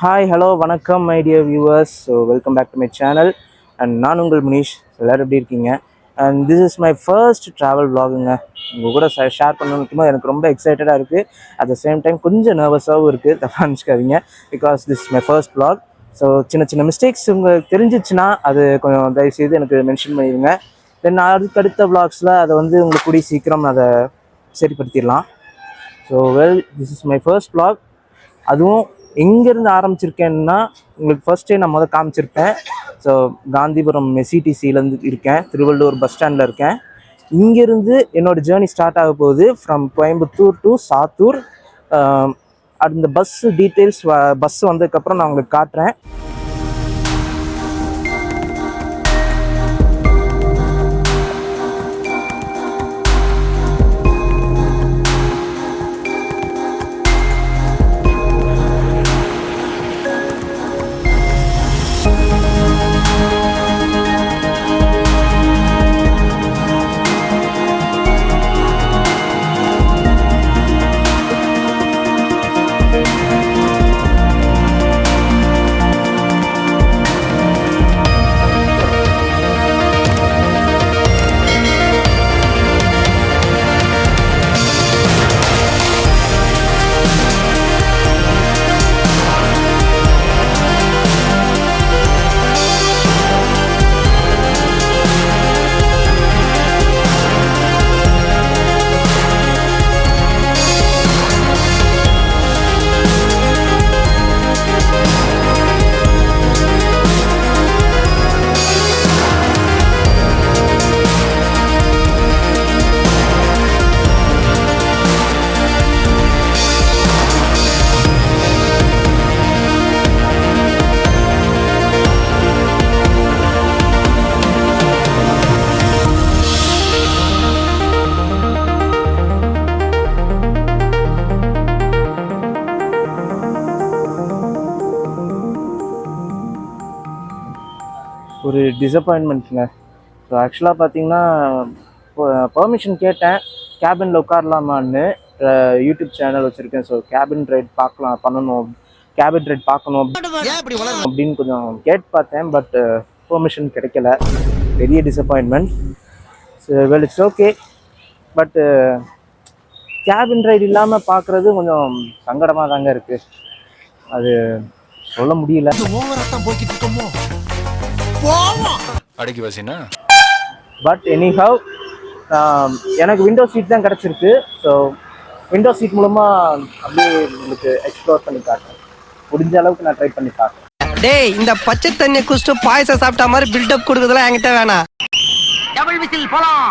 Hi hello வணக்கம் my dear viewers. So welcome back to my channel. And நான் உங்கள் முனீஷ். எல்லோரும் எப்படி இருக்கீங்க? And this is my first travel vlogங்க. உங்கள் கூட ஷேர் பண்ணணும்னு எனக்கு ரொம்ப எக்ஸைட்டடாக இருக்குது. அட் த சேம் டைம் கொஞ்சம் நர்வஸாகவும் இருக்குது. தப்பாக நினச்சிக்காதீங்க. Because this is my first vlog. So சின்ன சின்ன மிஸ்டேக்ஸ் உங்களுக்கு தெரிஞ்சிச்சுன்னா அது கொஞ்சம் தயவுசெய்து எனக்கு மென்ஷன் பண்ணிடுங்க. தென் அடுத்த vlogsல அதை உங்களுக்கு கூடிய சீக்கிரம் அதை சரிப்படுத்திடலாம். So this is my first vlog. அதுவும் எங்கேருந்து ஆரம்பிச்சிருக்கேன்னா உங்களுக்கு ஃபர்ஸ்டே நான் காமிச்சிருப்பேன். ஸோ காந்திபுரம் எஸ்இடிசியிலேருந்து இருக்கேன், திருவள்ளூர் பஸ் ஸ்டாண்டில் இருக்கேன். இங்கேருந்து என்னோடய ஜேர்னி ஸ்டார்ட் ஆக போகுது ஃப்ரம் கோயம்புத்தூர் டு சாத்தூர். அந்த பஸ்ஸு டீட்டெயில்ஸ் பஸ் வந்ததுக்கப்புறம் நான் உங்களுக்கு காட்டுறேன். ஒரு டிசப்பாயின்மெண்ட்டுங்க. ஸோ ஆக்சுவலாக பார்த்தீங்கன்னா பர்மிஷன் கேட்டேன் கேபினில் உட்காரலாமான்னு. யூடியூப் சேனல் வச்சுருக்கேன். So cabin right cabin right பார்க்கணும் அப்படின்னு கொஞ்சம் கேட்டு பார்த்தேன். பட் பெர்மிஷன் கிடைக்கல. பெரிய disappointment. So well it's okay. பட்டு கேபின் ரைட் இல்லாமல் பார்க்குறது கொஞ்சம் சங்கடமாக தாங்க இருக்குது. அது சொல்ல முடியல. பட் எனிஹவ் எனக்கு விண்டோ சீட் தான் கிடச்சிருக்கு. ஸோ விண்டோ சீட் மூலமாக அப்படியே உங்களுக்கு எக்ஸ்ப்ளோர் பண்ணி காட்டுறேன். முடிஞ்ச அளவுக்கு நான் ட்ரை பண்ணி காட்டுறேன். டேய், இந்த பச்சை தண்ணி குடிச்சிட்டு பாயசம் சாப்பிட்ட மாதிரி பில்டப் கொடுக்குறதுலாம் என்கிட்ட வேணாம். டபுள் விசில் போலாம்.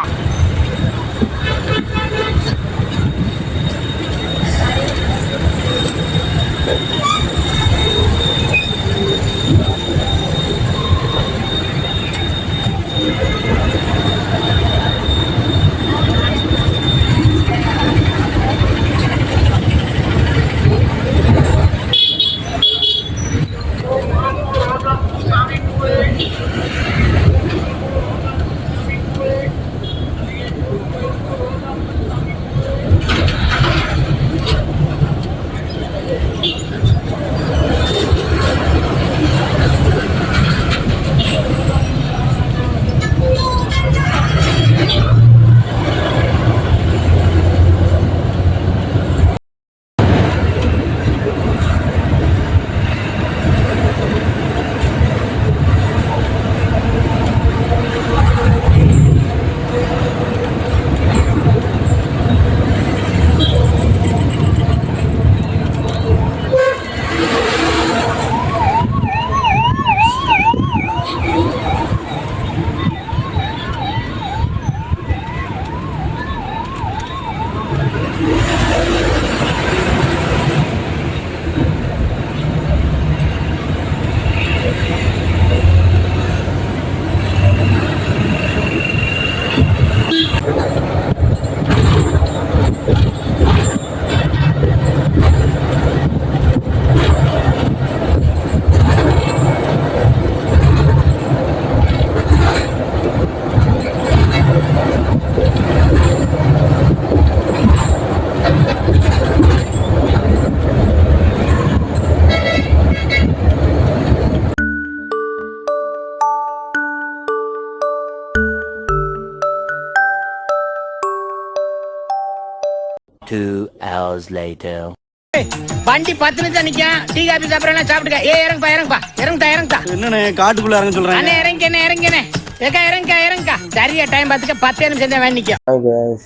2 hours later. வண்டி 10 நிமிஷம் நிக்கும். டீ காபி சாப்பிடறேன் சாப்பிடுங்க. இறங்குப்பா. என்னண்ணே காட்டுக்குள்ள இறங்க சொல்றேன். அண்ணே இறங்கினே. இறங்கா. சரியா டைம் பார்த்துக்க 10 நிமிஷம் தான் வேன் நிக்கும். Hi guys.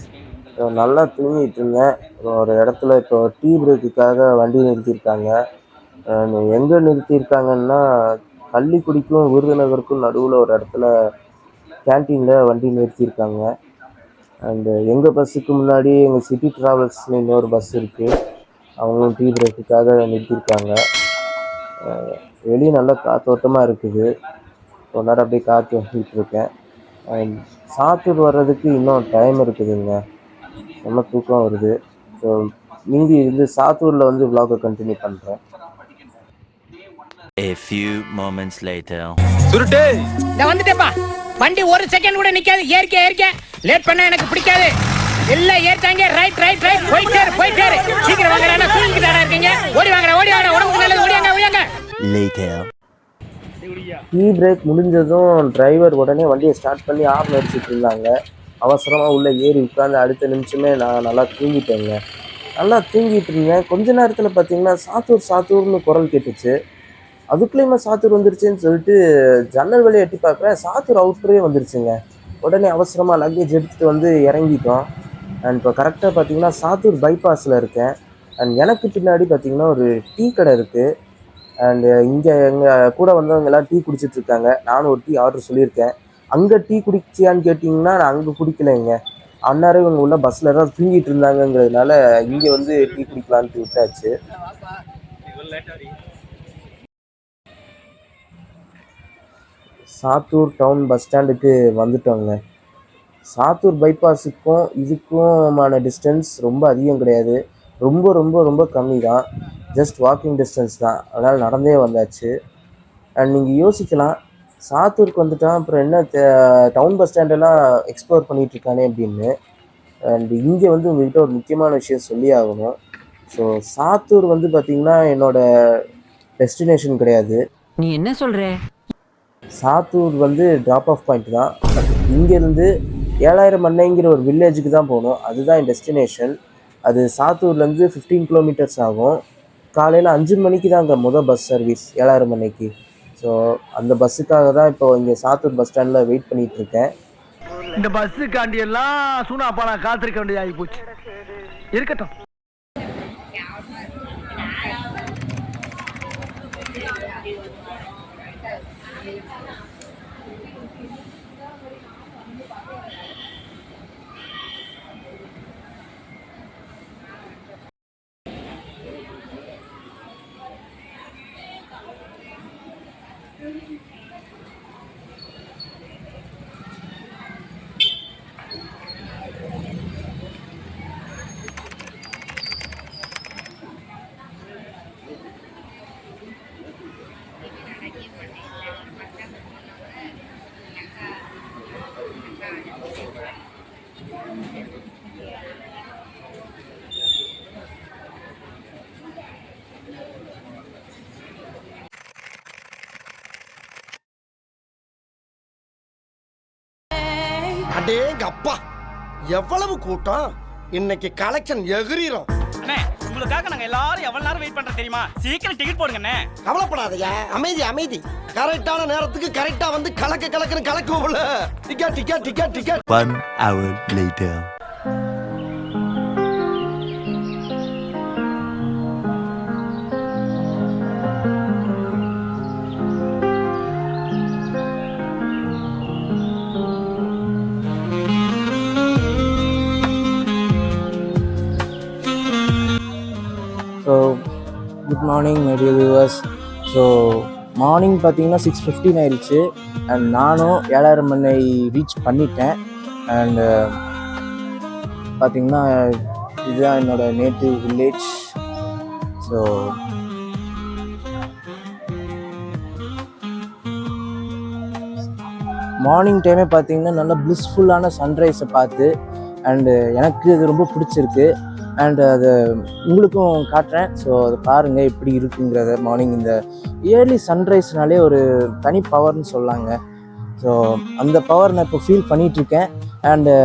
நல்லா தூங்கிட்டு இருந்தேன். ஒரு இடத்துல இப்போ டீ பிரேக்குக்காக வண்டி நிறுத்தியிருக்காங்க. எங்கே நிறுத்தியிருக்காங்கன்னா கள்ளிக்குடிக்கும் விருதுநகருக்கும் நடுவில் ஒரு இடத்துல கேன்டீனில் வண்டி நிறுத்தியிருக்காங்க. அண்டு எங்கள் பஸ்ஸுக்கு முன்னாடி எங்கள் சிட்டி ட்ராவல்ஸ்னு இன்னொரு பஸ் இருக்குது, அவங்களும் டீ பிரேக்குக்காக நிறுத்தியிருக்காங்க. வெளியே நல்லா காற்றோட்டமாக இருக்குது. ஒரு நேரம் அப்படியே காற்று வந்துட்டு இருக்கேன். அண்ட் சாத்தூர் வர்றதுக்கு இன்னும் டைம் இருக்குதுங்க. ரொம்ப தூக்கம் வருது. ஸோ மீதி சாத்தூரில் vlog கண்டினியூ பண்ணுறேன். A few moments later. சுருட்டே நான் வந்துட்டேப்பா. வண்டி ஒரு செகண்ட் கூட நிக்காது. ஏறிக்க. லேட் பண்ணா எனக்கு பிடிக்காது. எல்லாம் ஏறிட்டாங்க. ரைட். போயிட்டே சீக்கிரம் வாங்கடா. தூங்கிட்டாடா இருக்கீங்க. ஓடி வாங்கடா. உடம்புக்கு நல்லது. ஓடியாங்க. Later. டீ பிரேக் முடிஞ்சதும் டிரைவர் உடனே வண்டியை ஸ்டார்ட் பண்ணி ஆஃப் அடிச்சுட்டு இருந்தாங்க. அவசரமாக உள்ளே ஏறி உட்காந்து அடுத்த நிமிஷமே நான் நல்லா தூங்கிட்டேங்க. நல்லா தூங்கிட்டு இருந்தேன். கொஞ்ச நேரத்தில் பார்த்தீங்கன்னா சாத்தூர்னு குரல் கேட்டுச்சு. அதுக்குள்ளேயுமே சாத்தூர் வந்துருச்சுன்னு சொல்லிட்டு ஜன்னல் வழியை எட்டி பார்க்குறேன். சாத்தூர் அவுட்டரே வந்துருச்சுங்க. உடனே அவசரமாக லக்கேஜ் எடுத்துகிட்டு இறங்கிட்டோம். அண்ட் இப்போ கரெக்டாக பார்த்தீங்கன்னா சாத்தூர் பைபாஸில் இருக்கேன். அண்ட் எனக்கு பின்னாடி பார்த்தீங்கன்னா ஒரு டீ கடை இருக்குது. அண்டு இங்கே எங்கள் கூட வந்தவங்க எல்லாம் டீ குடிச்சிட்ருக்காங்க. நானும் ஒரு டீ ஆர்டர் சொல்லியிருக்கேன். அங்கே டீ குடிச்சியான்னு கேட்டிங்கன்னா நான் அங்கே குடிக்கலைங்க. அந்நேரம் இவங்க உள்ள பஸ்ஸில் தான் தூங்கிட்டு இருந்தாங்கங்கிறதுனால இங்கே டீ குடிக்கலான்ட்டு விட்டாச்சு. சாத்தூர் டவுன் பஸ் ஸ்டாண்டுக்கு வந்துட்டோங்க. சாத்தூர் பைபாஸுக்கும் இதுக்குமான டிஸ்டன்ஸ் ரொம்ப அதிகம் கிடையாது. ரொம்ப ரொம்ப ரொம்ப கம்மி தான். ஜஸ்ட் வாக்கிங் டிஸ்டன்ஸ் தான். அதனால் நடந்தே வந்தாச்சு. அண்ட் நீங்கள் யோசிக்கலாம், சாத்தூருக்கு வந்துட்டான் அப்புறம் என்ன டவுன் பஸ் ஸ்டாண்டெல்லாம் எக்ஸ்ப்ளோர் பண்ணிகிட்ருக்கானே அப்படின்னு. அண்ட் இங்கே உங்கள்கிட்ட ஒரு முக்கியமான விஷயம் சொல்லி ஆகணும். ஸோ சாத்தூர் பார்த்திங்கன்னா என்னோடய டெஸ்டினேஷன் கிடையாது. நீ என்ன சொல்ற? சாத்தூர் ட்ராப் ஆஃப் பாயிண்ட் தான். பட் இங்கேருந்து 7000 மண்ணைங்கிற ஒரு வில்லேஜுக்கு தான் போகணும். அதுதான் என் டெஸ்டினேஷன். அது சாத்தூர்லேருந்து 15 கிலோமீட்டர்ஸ் ஆகும். காலையில் 5 மணிக்கு தான் அங்கே பஸ் சர்வீஸ் 7000 மண்ணைக்கு. ஸோ அந்த பஸ்ஸுக்காக தான் இப்போ இங்கே சாத்தூர் பஸ் ஸ்டாண்டில் வெயிட் பண்ணிகிட்ருக்கேன். இந்த பஸ்ஸுக்காண்டி எல்லாம் சூனாப்பா நான் காத்திருக்க வேண்டியது ஆகி போச்சு. இருக்கட்டும். அடேங்க அப்பா, எவ்வளவு கூட்டம்! இன்னைக்கு கலெக்ஷன் எகிரிரும். அண்ணே, உங்களுக்காக நாங்க எல்லாரும் எவ்வளவு நேரம் வெயிட் பண்றோம் தெரியுமா? சீக்கிரம் டிக்கெட் போடுங்க அண்ணே. கவலைப்படாதயா, அமைதி. கரெக்டான நேரத்துக்கு கரெக்டா கலக்குன்னு கலக்குவோம்ல. Ticket. 1 hour later. So good morning my dear viewers. So morning பார்த்தீங்கன்னா 6:15 ஆயிடுச்சு. அண்ட் நானும் 7000 மண்ணை ரீச் பண்ணிட்டேன். அண்டு பார்த்திங்கன்னா இதுதான் என்னோடய நேட்டிவ் வில்லேஜ். ஸோ மார்னிங் டைமே பார்த்திங்கன்னா நல்லா ப்ளிஸ்ஃபுல்லான சன்ரைஸை பார்த்து அண்டு எனக்கு இது ரொம்ப பிடிச்சிருக்கு. அண்டு அதை உங்களுக்கும் காட்டுறேன். ஸோ அதை பாருங்கள் எப்படி இருக்குங்கிறத. மார்னிங் இந்த இயர்லி சன்ரைஸ்னாலே ஒரு தனி பவர்னு சொல்லாங்க. ஸோ அந்த பவர் நான் இப்போ ஃபீல் பண்ணிகிட்ருக்கேன். அண்டு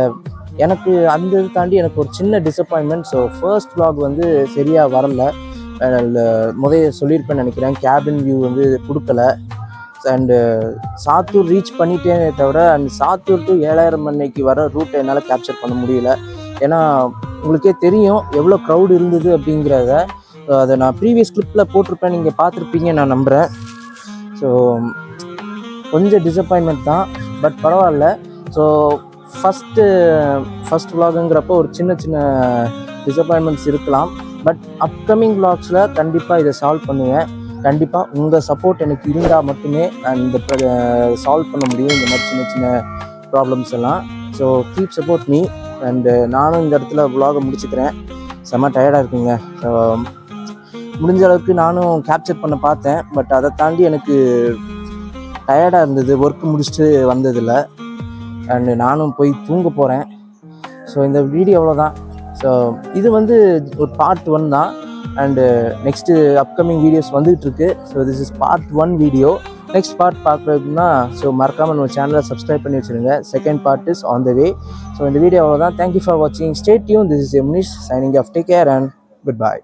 எனக்கு அந்த இது தாண்டி எனக்கு ஒரு சின்ன டிசப்பாயின்மெண்ட். ஸோ ஃபர்ஸ்ட் vlog வந்து சரியாக வரல. முதல்ல சொல்லியிருப்பேன்னு நினைக்கிறேன், கேபின் வியூ வந்து கொடுக்கல. அண்டு சாத்தூர் ரீச் பண்ணிட்டேனே தவிர அண்ட் சாத்தூர் டு 7000 அன்னைக்கு வர ரூட்டை என்னால் கேப்சர் பண்ண முடியல. ஏன்னா உங்களுக்கே தெரியும் எவ்வளோ க்ரௌட் இருந்தது அப்படிங்கிறத. அதை நான் ப்ரீவியஸ் கிளிப்பில் போட்டிருப்பேன், நீங்கள் பார்த்துருப்பீங்க நான் நம்புகிறேன். ஸோ கொஞ்சம் டிசப்பாயின்மெண்ட் தான், பட் பரவாயில்ல. ஸோ ஃபஸ்ட் vlogங்கிறப்போ ஒரு சின்ன சின்ன டிசப்பாயின்மெண்ட்ஸ் இருக்கலாம். பட் அப்கமிங் vlogsல கண்டிப்பாக இதை சால்வ் பண்ணுவேன். கண்டிப்பாக உங்கள் சப்போர்ட் எனக்கு இருந்தால் மட்டுமே நான் இந்த சால்வ் பண்ண முடியும் இந்த மாதிரி சின்ன சின்ன ப்ராப்ளம்ஸ் எல்லாம். So keep support me. And நானும் இந்த இடத்துல vlog முடிச்சுக்கிறேன். செம்ம டயர்டாக இருக்குங்க. ஸோ முடிஞ்ச அளவுக்கு நானும் கேப்சர் பண்ண பார்த்தேன், பட் அதை தாண்டி எனக்கு டயர்டாக இருந்தது ஒர்க் முடிச்சுட்டு வந்ததில். அண்டு நானும் போய் தூங்க போகிறேன். ஸோ இந்த வீடியோ அவ்வளோதான். ஸோ இது வந்து ஒரு பார்ட் 1 தான். அண்டு நெக்ஸ்ட்டு அப்கமிங் வீடியோஸ் வந்துகிட்ருக்கு. So this is part 1 video. Next part பார்க்குறதுனா ஸோ மறக்காமல் நம்ம சேனலை சப்ஸ்கிரைப் பண்ணி வச்சுருங்க. Second part is on the way. So இந்த வீடியோ அவ்வளோதான். தேங்க்யூ ஃபார் வாட்சிங். Stay tune. This is Manish signing off. Take care and goodbye.